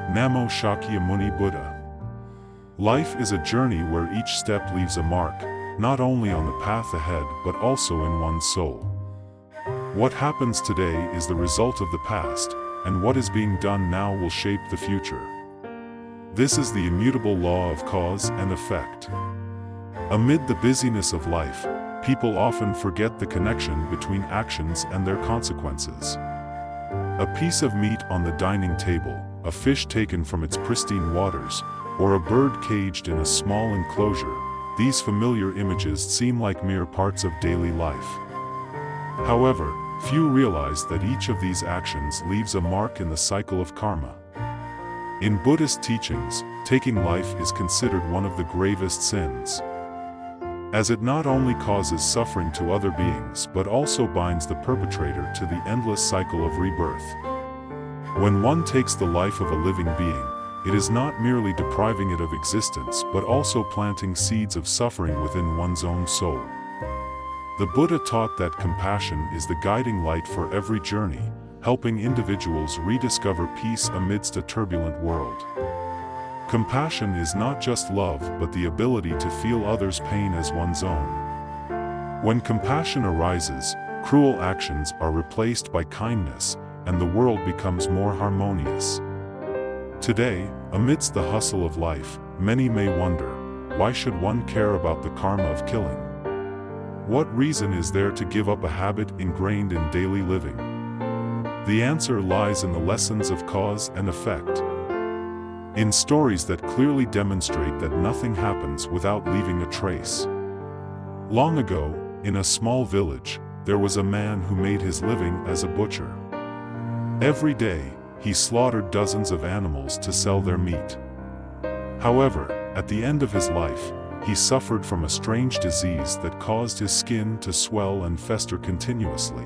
Namo Shakyamuni Buddha. Life is a journey where each step leaves a mark, not only on the path ahead but also in one's soul. What happens today is the result of the past, and what is being done now will shape the future. This is the immutable law of cause and effect. Amid the busyness of life, people often forget the connection between actions and their consequences. A piece of meat on the dining table, a fish taken from its pristine waters, or a bird caged in a small enclosure, these familiar images seem like mere parts of daily life. However, few realize that each of these actions leaves a mark in the cycle of karma. In Buddhist teachings, taking life is considered one of the gravest sins, as it not only causes suffering to other beings but also binds the perpetrator to the endless cycle of rebirth. When one takes the life of a living being, it is not merely depriving it of existence but also planting seeds of suffering within one's own soul. The Buddha taught that compassion is the guiding light for every journey, helping individuals rediscover peace amidst a turbulent world. Compassion is not just love but the ability to feel others' pain as one's own. When compassion arises, cruel actions are replaced by kindness, and the world becomes more harmonious. Today, amidst the hustle of life, many may wonder, why should one care about the karma of killing? What reason is there to give up a habit ingrained in daily living? The answer lies in the lessons of cause and effect. In stories that clearly demonstrate that nothing happens without leaving a trace. Long ago, in a small village, there was a man who made his living as a butcher. Every day, he slaughtered dozens of animals to sell their meat. However, at the end of his life, he suffered from a strange disease that caused his skin to swell and fester continuously.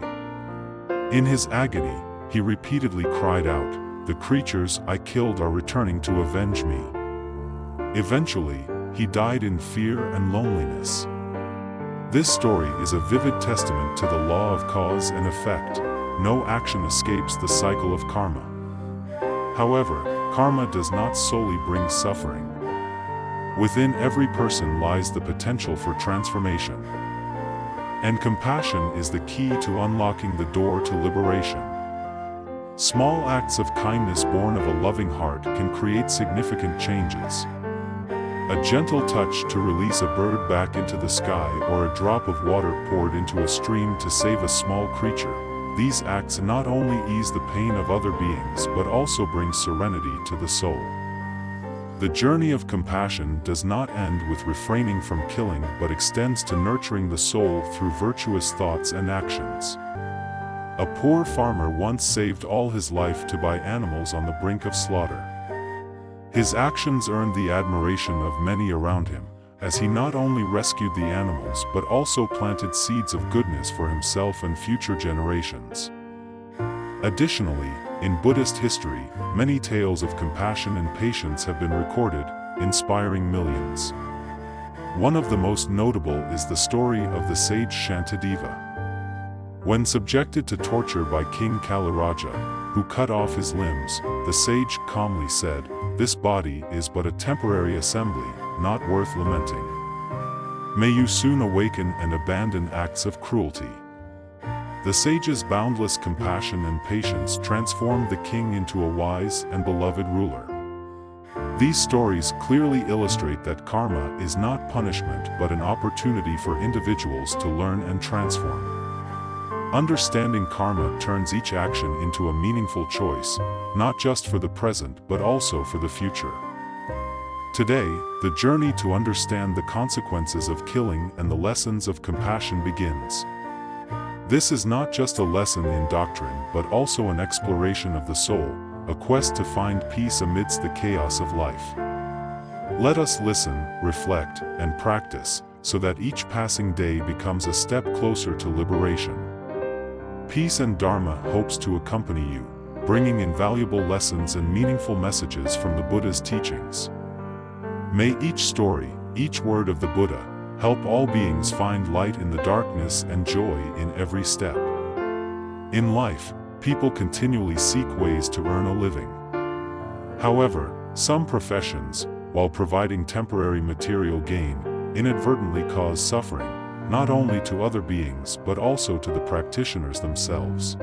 In his agony, he repeatedly cried out, "The creatures I killed are returning to avenge me." Eventually, he died in fear and loneliness. This story is a vivid testament to the law of cause and effect. No action escapes the cycle of karma. However, karma does not solely bring suffering. Within every person lies the potential for transformation. And compassion is the key to unlocking the door to liberation. Small acts of kindness born of a loving heart can create significant changes. A gentle touch to release a bird back into the sky or a drop of water poured into a stream to save a small creature. These acts not only ease the pain of other beings but also bring serenity to the soul. The journey of compassion does not end with refraining from killing but extends to nurturing the soul through virtuous thoughts and actions. A poor farmer once saved all his life to buy animals on the brink of slaughter. His actions earned the admiration of many around him, as he not only rescued the animals but also planted seeds of goodness for himself and future generations. Additionally, in Buddhist history, many tales of compassion and patience have been recorded, inspiring millions. One of the most notable is the story of the sage Shantideva. When subjected to torture by King Kalaraja, who cut off his limbs, the sage calmly said, "This body is but a temporary assembly, not worth lamenting. May you soon awaken and abandon acts of cruelty." The sage's boundless compassion and patience transformed the king into a wise and beloved ruler. These stories clearly illustrate that karma is not punishment but an opportunity for individuals to learn and transform. Understanding karma turns each action into a meaningful choice, not just for the present but also for the future. Today, the journey to understand the consequences of killing and the lessons of compassion begins. This is not just a lesson in doctrine but also an exploration of the soul, a quest to find peace amidst the chaos of life. Let us listen, reflect, and practice, so that each passing day becomes a step closer to liberation. Peace and Dharma hopes to accompany you, bringing invaluable lessons and meaningful messages from the Buddha's teachings. May each story, each word of the Buddha, help all beings find light in the darkness and joy in every step. In life, people continually seek ways to earn a living. However, some professions, while providing temporary material gain, inadvertently cause suffering, not only to other beings but also to the practitioners themselves.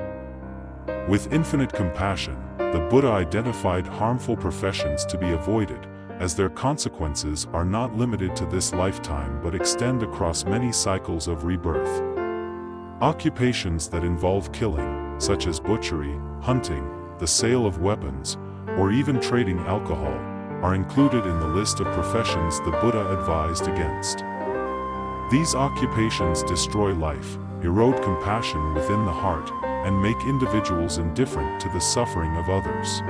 With infinite compassion, the Buddha identified harmful professions to be avoided, as their consequences are not limited to this lifetime but extend across many cycles of rebirth. Occupations that involve killing, such as butchery, hunting, the sale of weapons, or even trading alcohol, are included in the list of professions the Buddha advised against. These occupations destroy life, erode compassion within the heart, and make individuals indifferent to the suffering of others.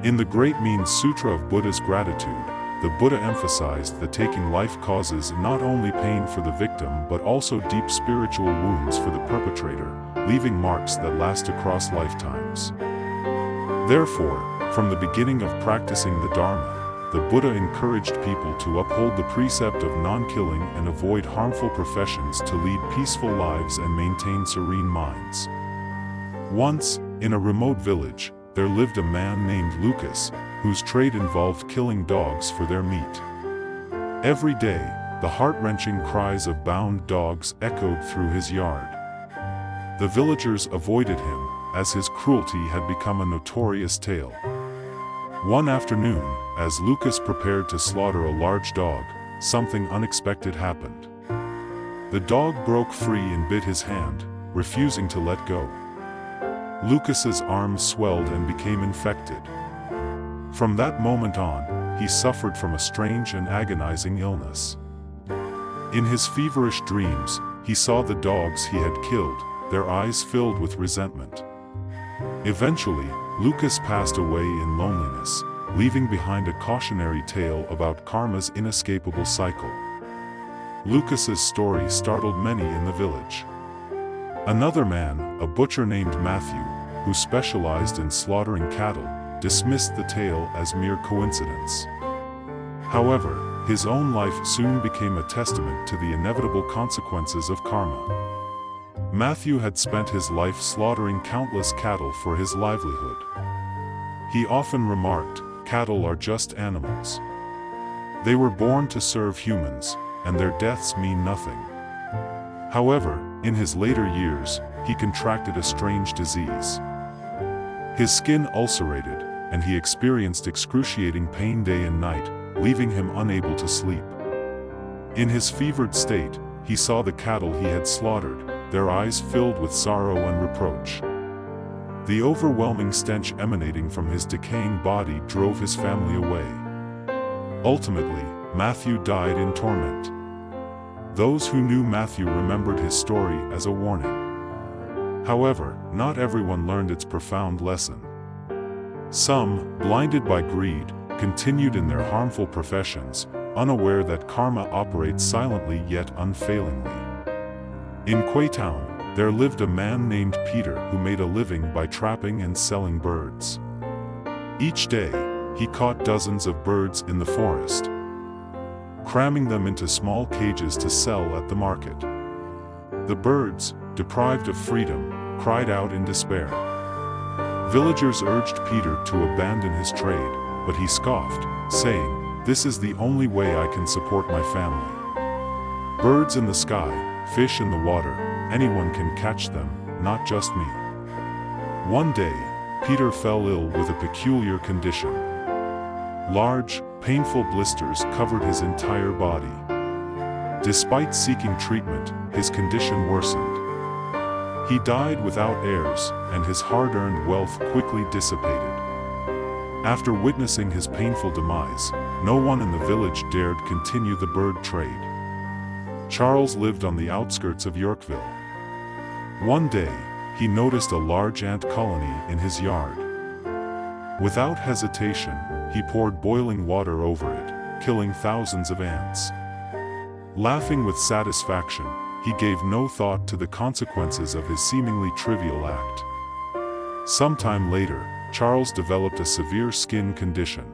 In the Great Means Sutra of Buddha's Gratitude, the Buddha emphasized that taking life causes not only pain for the victim but also deep spiritual wounds for the perpetrator, leaving marks that last across lifetimes. Therefore, from the beginning of practicing the Dharma, the Buddha encouraged people to uphold the precept of non-killing and avoid harmful professions to lead peaceful lives and maintain serene minds. Once, in a remote village, there lived a man named Lucas, whose trade involved killing dogs for their meat. Every day, the heart-wrenching cries of bound dogs echoed through his yard. The villagers avoided him, as his cruelty had become a notorious tale. One afternoon, as Lucas prepared to slaughter a large dog, something unexpected happened. The dog broke free and bit his hand, refusing to let go. Lucas's arms swelled and became infected. From that moment on, he suffered from a strange and agonizing illness. In his feverish dreams, he saw the dogs he had killed, their eyes filled with resentment. Eventually, Lucas passed away in loneliness, leaving behind a cautionary tale about karma's inescapable cycle. Lucas's story startled many in the village. Another man, a butcher named Matthew, who specialized in slaughtering cattle, dismissed the tale as mere coincidence. However, his own life soon became a testament to the inevitable consequences of karma. Matthew had spent his life slaughtering countless cattle for his livelihood. He often remarked, "Cattle are just animals. They were born to serve humans, and their deaths mean nothing." However, in his later years, he contracted a strange disease. His skin ulcerated, and he experienced excruciating pain day and night, leaving him unable to sleep. In his fevered state, he saw the cattle he had slaughtered, their eyes filled with sorrow and reproach. The overwhelming stench emanating from his decaying body drove his family away. Ultimately, Matthew died in torment. Those who knew Matthew remembered his story as a warning. However, not everyone learned its profound lesson. Some, blinded by greed, continued in their harmful professions, unaware that karma operates silently yet unfailingly. In Quaytown, there lived a man named Peter who made a living by trapping and selling birds. Each day, he caught dozens of birds in the forest, cramming them into small cages to sell at the market. The birds, deprived of freedom, cried out in despair. Villagers urged Peter to abandon his trade, but he scoffed, saying, "This is the only way I can support my family. Birds in the sky, fish in the water, anyone can catch them, not just me." One day, Peter fell ill with a peculiar condition. Large, painful blisters covered his entire body. Despite seeking treatment, his condition worsened. He died without heirs, and his hard-earned wealth quickly dissipated. After witnessing his painful demise, no one in the village dared continue the bird trade. Charles lived on the outskirts of Yorkville. One day, he noticed a large ant colony in his yard. Without hesitation, he poured boiling water over it, killing thousands of ants. Laughing with satisfaction, he gave no thought to the consequences of his seemingly trivial act. Sometime later, Charles developed a severe skin condition.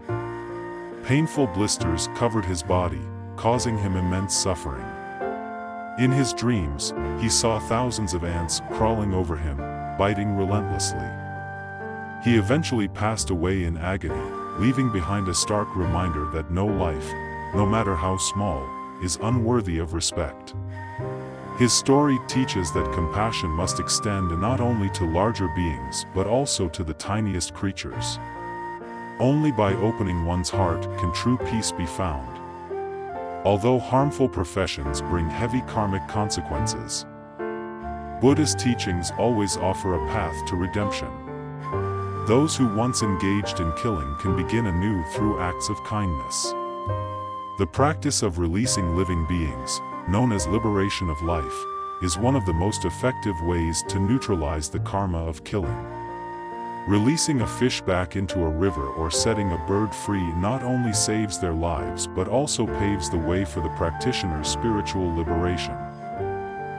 Painful blisters covered his body, causing him immense suffering. In his dreams, he saw thousands of ants crawling over him, biting relentlessly. He eventually passed away in agony, leaving behind a stark reminder that no life, no matter how small, is unworthy of respect. His story teaches that compassion must extend not only to larger beings but also to the tiniest creatures. Only by opening one's heart can true peace be found. Although harmful professions bring heavy karmic consequences, Buddhist teachings always offer a path to redemption. Those who once engaged in killing can begin anew through acts of kindness. The practice of releasing living beings, known as liberation of life, is one of the most effective ways to neutralize the karma of killing. Releasing a fish back into a river or setting a bird free not only saves their lives but also paves the way for the practitioner's spiritual liberation.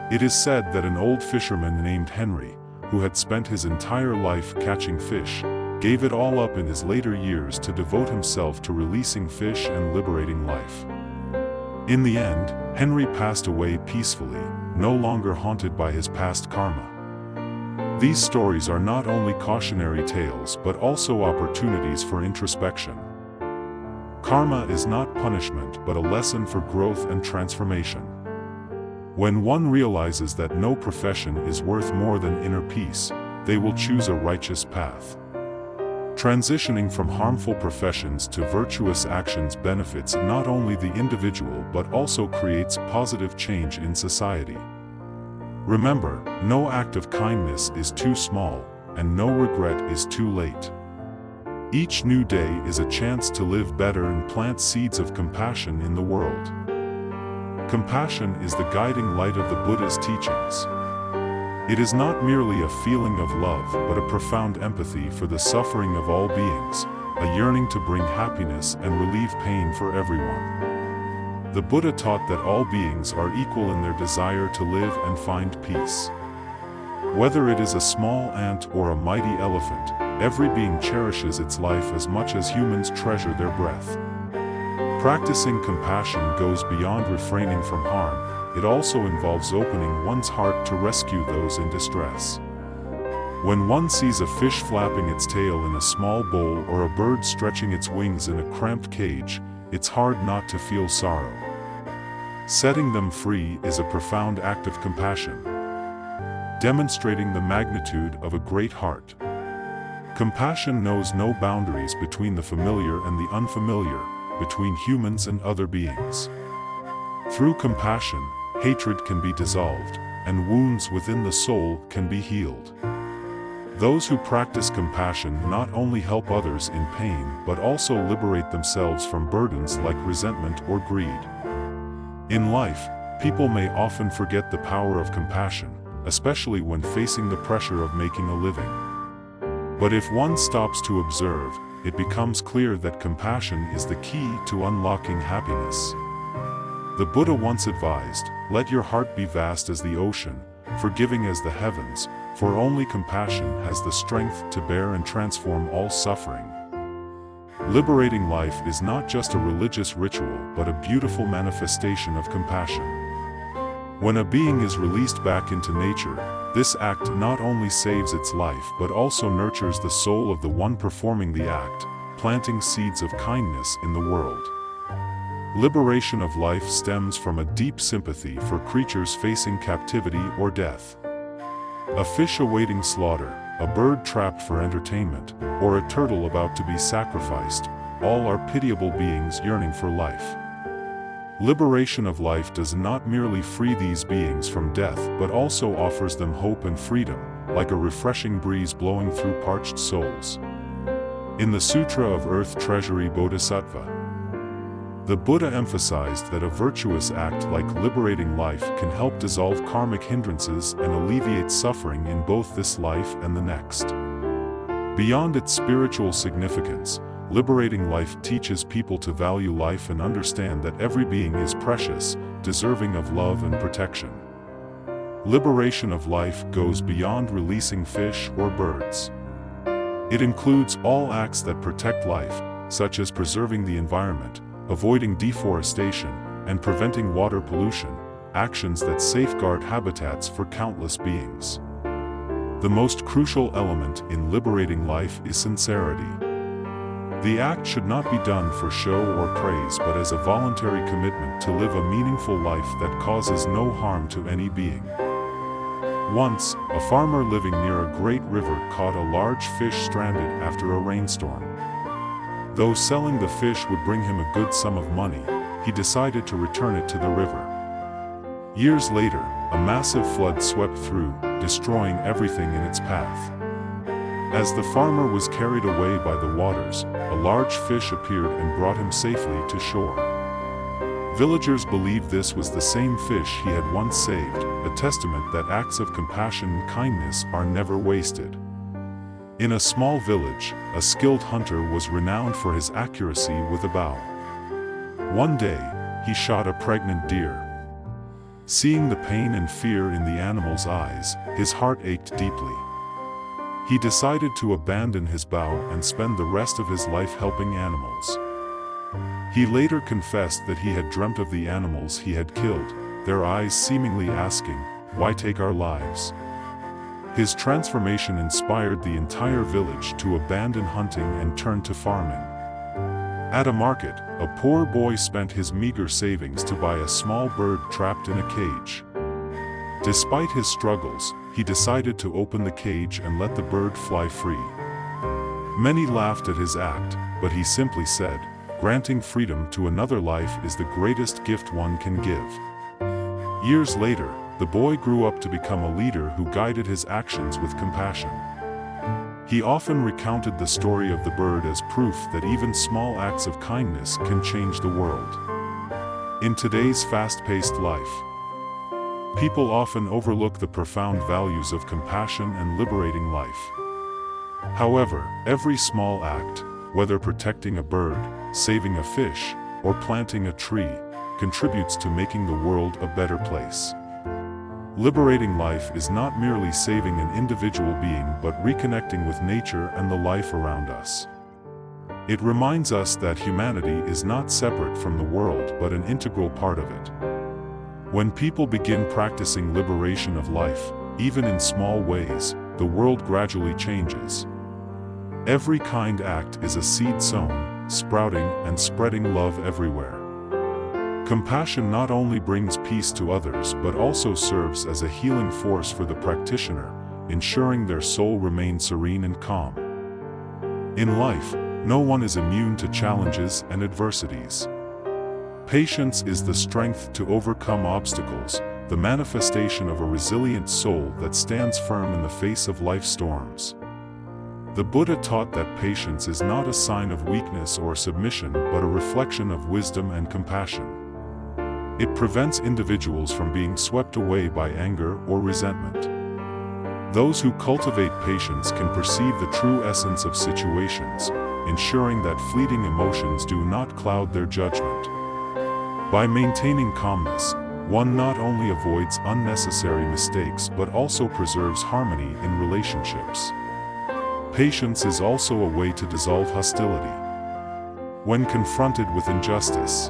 It is said that an old fisherman named Henry, who had spent his entire life catching fish, gave it all up in his later years to devote himself to releasing fish and liberating life. In the end, Henry passed away peacefully, no longer haunted by his past karma. These stories are not only cautionary tales but also opportunities for introspection. Karma is not punishment but a lesson for growth and transformation. When one realizes that no profession is worth more than inner peace, they will choose a righteous path. Transitioning from harmful professions to virtuous actions benefits not only the individual but also creates positive change in society. Remember, no act of kindness is too small, and no regret is too late. Each new day is a chance to live better and plant seeds of compassion in the world. Compassion is the guiding light of the Buddha's teachings. It is not merely a feeling of love but a profound empathy for the suffering of all beings, a yearning to bring happiness and relieve pain for everyone. The Buddha taught that all beings are equal in their desire to live and find peace. Whether it is a small ant or a mighty elephant, every being cherishes its life as much as humans treasure their breath. Practicing compassion goes beyond refraining from harm. It also involves opening one's heart to rescue those in distress. When one sees a fish flapping its tail in a small bowl or a bird stretching its wings in a cramped cage, it's hard not to feel sorrow. Setting them free is a profound act of compassion, demonstrating the magnitude of a great heart. Compassion knows no boundaries between the familiar and the unfamiliar, between humans and other beings. Through compassion, hatred can be dissolved, and wounds within the soul can be healed. Those who practice compassion not only help others in pain but also liberate themselves from burdens like resentment or greed. In life, people may often forget the power of compassion, especially when facing the pressure of making a living. But if one stops to observe, it becomes clear that compassion is the key to unlocking happiness. The Buddha once advised, "Let your heart be vast as the ocean, forgiving as the heavens, for only compassion has the strength to bear and transform all suffering." Liberating life is not just a religious ritual but a beautiful manifestation of compassion. When a being is released back into nature, this act not only saves its life but also nurtures the soul of the one performing the act, planting seeds of kindness in the world. Liberation of life stems from a deep sympathy for creatures facing captivity or death. A fish awaiting slaughter, a bird trapped for entertainment, or a turtle about to be sacrificed, all are pitiable beings yearning for life. Liberation of life does not merely free these beings from death but also offers them hope and freedom, like a refreshing breeze blowing through parched souls. In the Sutra of Earth Treasury Bodhisattva, the Buddha emphasized that a virtuous act like liberating life can help dissolve karmic hindrances and alleviate suffering in both this life and the next. Beyond its spiritual significance, liberating life teaches people to value life and understand that every being is precious, deserving of love and protection. Liberation of life goes beyond releasing fish or birds. It includes all acts that protect life, such as preserving the environment, avoiding deforestation, and preventing water pollution, actions that safeguard habitats for countless beings. The most crucial element in liberating life is sincerity. The act should not be done for show or praise but as a voluntary commitment to live a meaningful life that causes no harm to any being. Once, a farmer living near a great river caught a large fish stranded after a rainstorm. Though selling the fish would bring him a good sum of money, he decided to return it to the river. Years later, a massive flood swept through, destroying everything in its path. As the farmer was carried away by the waters, a large fish appeared and brought him safely to shore. Villagers believed this was the same fish he had once saved, a testament that acts of compassion and kindness are never wasted. In a small village, a skilled hunter was renowned for his accuracy with a bow. One day, he shot a pregnant deer. Seeing the pain and fear in the animal's eyes, his heart ached deeply. He decided to abandon his bow and spend the rest of his life helping animals. He later confessed that he had dreamt of the animals he had killed, their eyes seemingly asking, "Why take our lives?" His transformation inspired the entire village to abandon hunting and turn to farming. At a market, a poor boy spent his meager savings to buy a small bird trapped in a cage. Despite his struggles, he decided to open the cage and let the bird fly free. Many laughed at his act, but he simply said, "Granting freedom to another life is the greatest gift one can give." Years later, the boy grew up to become a leader who guided his actions with compassion. He often recounted the story of the bird as proof that even small acts of kindness can change the world. In today's fast-paced life, people often overlook the profound values of compassion and liberating life. However, every small act, whether protecting a bird, saving a fish, or planting a tree, contributes to making the world a better place. Liberating life is not merely saving an individual being but reconnecting with nature and the life around us. It reminds us that humanity is not separate from the world but an integral part of it. When people begin practicing liberation of life, even in small ways, the world gradually changes. Every kind act is a seed sown, sprouting and spreading love everywhere. Compassion not only brings peace to others but also serves as a healing force for the practitioner, ensuring their soul remains serene and calm. In life, no one is immune to challenges and adversities. Patience is the strength to overcome obstacles, the manifestation of a resilient soul that stands firm in the face of life's storms. The Buddha taught that patience is not a sign of weakness or submission but a reflection of wisdom and compassion. It prevents individuals from being swept away by anger or resentment. Those who cultivate patience can perceive the true essence of situations, ensuring that fleeting emotions do not cloud their judgment. By maintaining calmness, one not only avoids unnecessary mistakes but also preserves harmony in relationships. Patience is also a way to dissolve hostility. When confronted with injustice,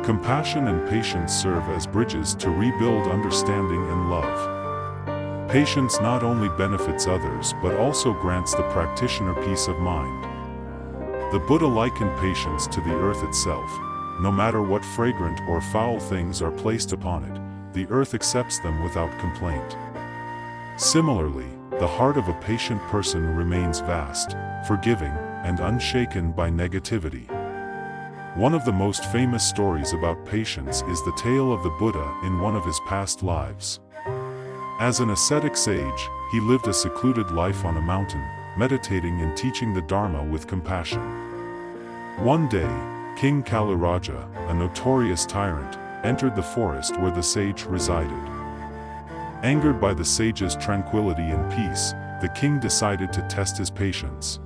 compassion and patience serve as bridges to rebuild understanding and love. Patience not only benefits others but also grants the practitioner peace of mind. The Buddha likened patience to the earth itself. No matter what fragrant or foul things are placed upon it, the earth accepts them without complaint. Similarly, the heart of a patient person remains vast, forgiving, and unshaken by negativity. One of the most famous stories about patience is the tale of the Buddha in one of his past lives. As an ascetic sage, he lived a secluded life on a mountain, meditating and teaching the Dharma with compassion. One day, King Kaluraja, a notorious tyrant, entered the forest where the sage resided. Angered by the sage's tranquility and peace, the king decided to test his patience.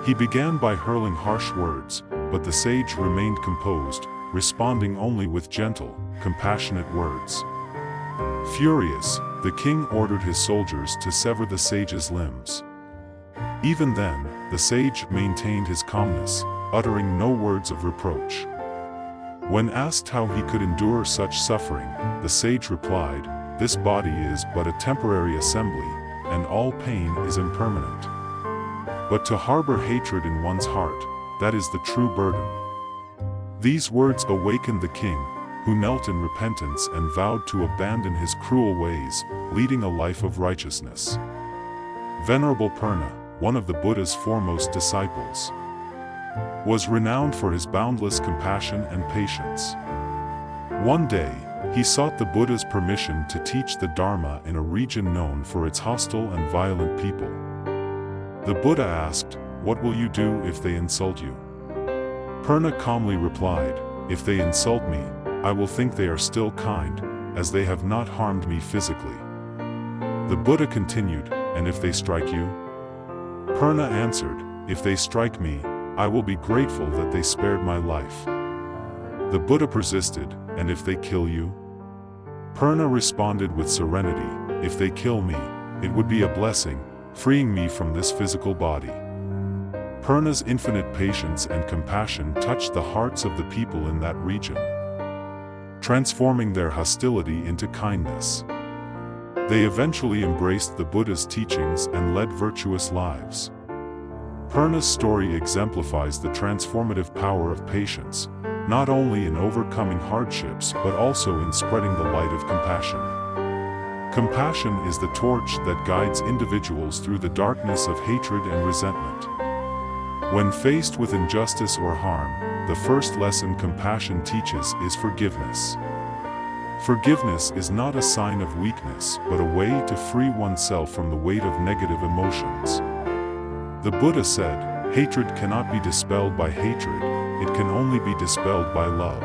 He began by hurling harsh words, but the sage remained composed, responding only with gentle, compassionate words. Furious, the king ordered his soldiers to sever the sage's limbs. Even then, the sage maintained his calmness, uttering no words of reproach. When asked how he could endure such suffering, the sage replied, "This body is but a temporary assembly, and all pain is impermanent." But to harbor hatred in one's heart, that is the true burden. These words awakened the king, who knelt in repentance and vowed to abandon his cruel ways, leading a life of righteousness. Venerable Purna, one of the Buddha's foremost disciples, was renowned for his boundless compassion and patience. One day, he sought the Buddha's permission to teach the Dharma in a region known for its hostile and violent people. The Buddha asked, "What will you do if they insult you?" Purna calmly replied, "If they insult me, I will think they are still kind, as they have not harmed me physically." The Buddha continued, "And if they strike you?" Purna answered, "If they strike me, I will be grateful that they spared my life." The Buddha persisted, "And if they kill you?" Purna responded with serenity, "If they kill me, it would be a blessing, freeing me from this physical body." Purna's infinite patience and compassion touched the hearts of the people in that region, transforming their hostility into kindness. They eventually embraced the Buddha's teachings and led virtuous lives. Purna's story exemplifies the transformative power of patience, not only in overcoming hardships but also in spreading the light of compassion. Compassion is the torch that guides individuals through the darkness of hatred and resentment. When faced with injustice or harm, the first lesson compassion teaches is forgiveness. Forgiveness is not a sign of weakness but a way to free oneself from the weight of negative emotions. The Buddha said, "Hatred cannot be dispelled by hatred, it can only be dispelled by love."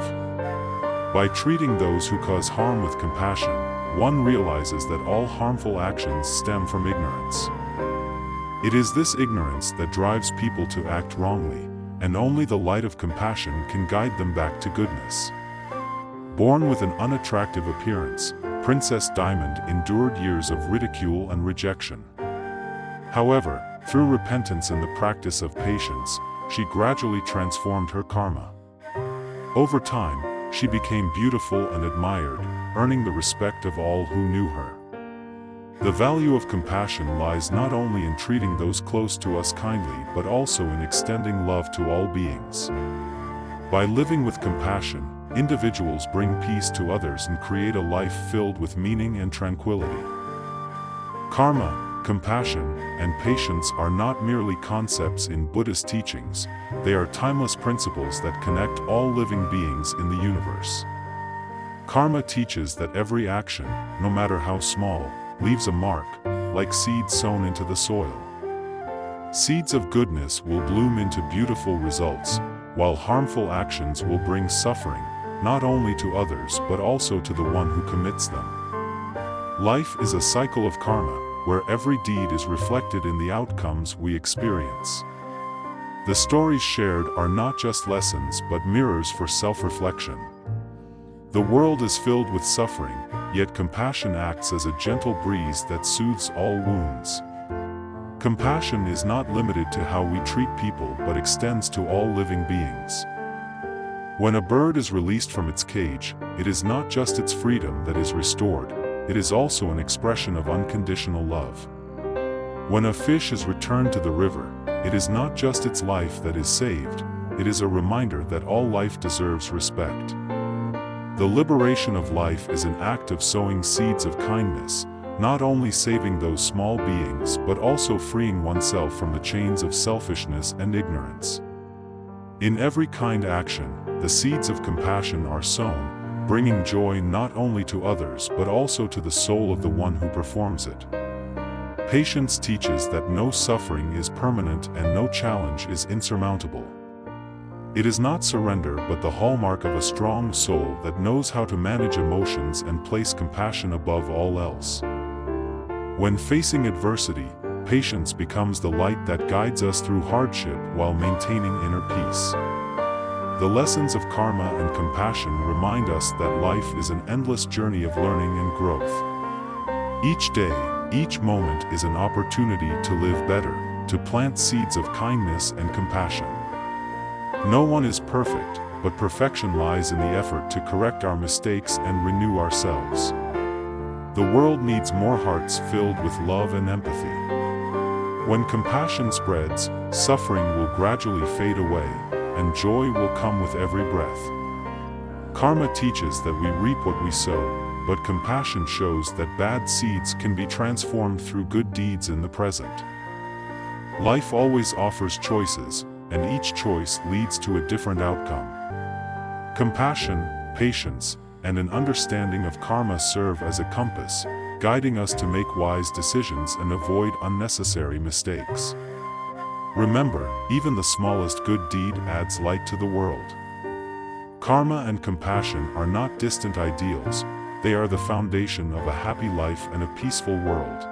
By treating those who cause harm with compassion, one realizes that all harmful actions stem from ignorance. It is this ignorance that drives people to act wrongly, and only the light of compassion can guide them back to goodness. Born with an unattractive appearance, Princess Diamond endured years of ridicule and rejection. However, through repentance and the practice of patience, she gradually transformed her karma. Over time, she became beautiful and admired, earning the respect of all who knew her. The value of compassion lies not only in treating those close to us kindly but also in extending love to all beings. By living with compassion, individuals bring peace to others and create a life filled with meaning and tranquility. Karma, compassion, and patience are not merely concepts in Buddhist teachings, they are timeless principles that connect all living beings in the universe. Karma teaches that every action, no matter how small, leaves a mark, like seeds sown into the soil. Seeds of goodness will bloom into beautiful results, while harmful actions will bring suffering, not only to others but also to the one who commits them. Life is a cycle of karma, where every deed is reflected in the outcomes we experience. The stories shared are not just lessons but mirrors for self-reflection. The world is filled with suffering, yet compassion acts as a gentle breeze that soothes all wounds. Compassion is not limited to how we treat people but extends to all living beings. When a bird is released from its cage, it is not just its freedom that is restored, it is also an expression of unconditional love. When a fish is returned to the river, it is not just its life that is saved, it is a reminder that all life deserves respect. The liberation of life is an act of sowing seeds of kindness, not only saving those small beings but also freeing oneself from the chains of selfishness and ignorance. In every kind action, the seeds of compassion are sown, bringing joy not only to others but also to the soul of the one who performs it. Patience teaches that no suffering is permanent and no challenge is insurmountable. It is not surrender but the hallmark of a strong soul that knows how to manage emotions and place compassion above all else. When facing adversity, patience becomes the light that guides us through hardship while maintaining inner peace. The lessons of karma and compassion remind us that life is an endless journey of learning and growth. Each day, each moment is an opportunity to live better, to plant seeds of kindness and compassion. No one is perfect, but perfection lies in the effort to correct our mistakes and renew ourselves. The world needs more hearts filled with love and empathy. When compassion spreads, suffering will gradually fade away, and joy will come with every breath. Karma teaches that we reap what we sow, but compassion shows that bad seeds can be transformed through good deeds in the present. Life always offers choices, and each choice leads to a different outcome. Compassion, patience, and an understanding of karma serve as a compass, guiding us to make wise decisions and avoid unnecessary mistakes. Remember, even the smallest good deed adds light to the world. Karma and compassion are not distant ideals, they are the foundation of a happy life and a peaceful world.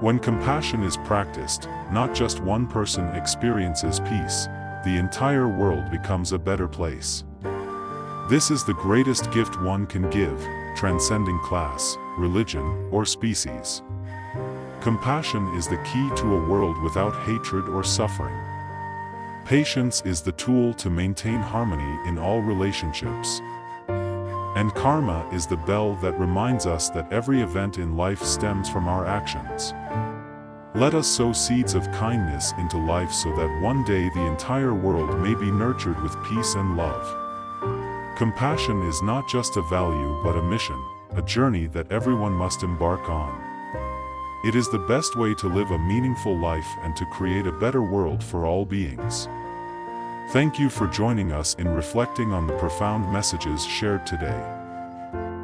When compassion is practiced, not just one person experiences peace, the entire world becomes a better place. This is the greatest gift one can give, transcending class, religion, or species. Compassion is the key to a world without hatred or suffering. Patience is the tool to maintain harmony in all relationships. And karma is the bell that reminds us that every event in life stems from our actions. Let us sow seeds of kindness into life so that one day the entire world may be nurtured with peace and love. Compassion is not just a value but a mission, a journey that everyone must embark on. It is the best way to live a meaningful life and to create a better world for all beings. Thank you for joining us in reflecting on the profound messages shared today.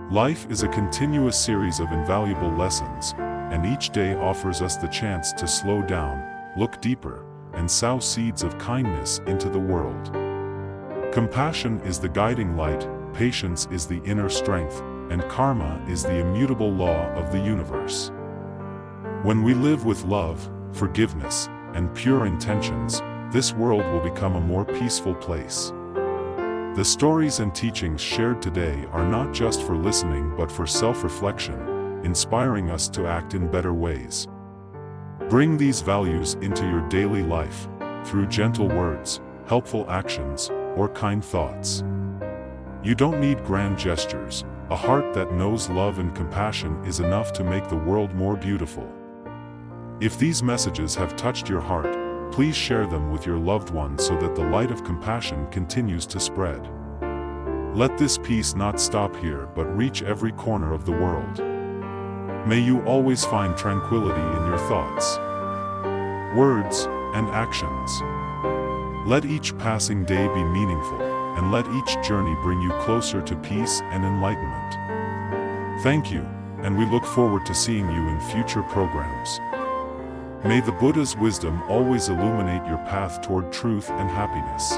Life is a continuous series of invaluable lessons, and each day offers us the chance to slow down, look deeper, and sow seeds of kindness into the world. Compassion is the guiding light, patience is the inner strength, and karma is the immutable law of the universe. When we live with love, forgiveness, and pure intentions, this world will become a more peaceful place. The stories and teachings shared today are not just for listening but for self-reflection, inspiring us to act in better ways. Bring these values into your daily life, through gentle words, helpful actions, or kind thoughts. You don't need grand gestures. A heart that knows love and compassion is enough to make the world more beautiful. If these messages have touched your heart, please share them with your loved ones so that the light of compassion continues to spread. Let this peace not stop here but reach every corner of the world. May you always find tranquility in your thoughts, words, and actions. Let each passing day be meaningful, and let each journey bring you closer to peace and enlightenment. Thank you, and we look forward to seeing you in future programs. May the Buddha's wisdom always illuminate your path toward truth and happiness.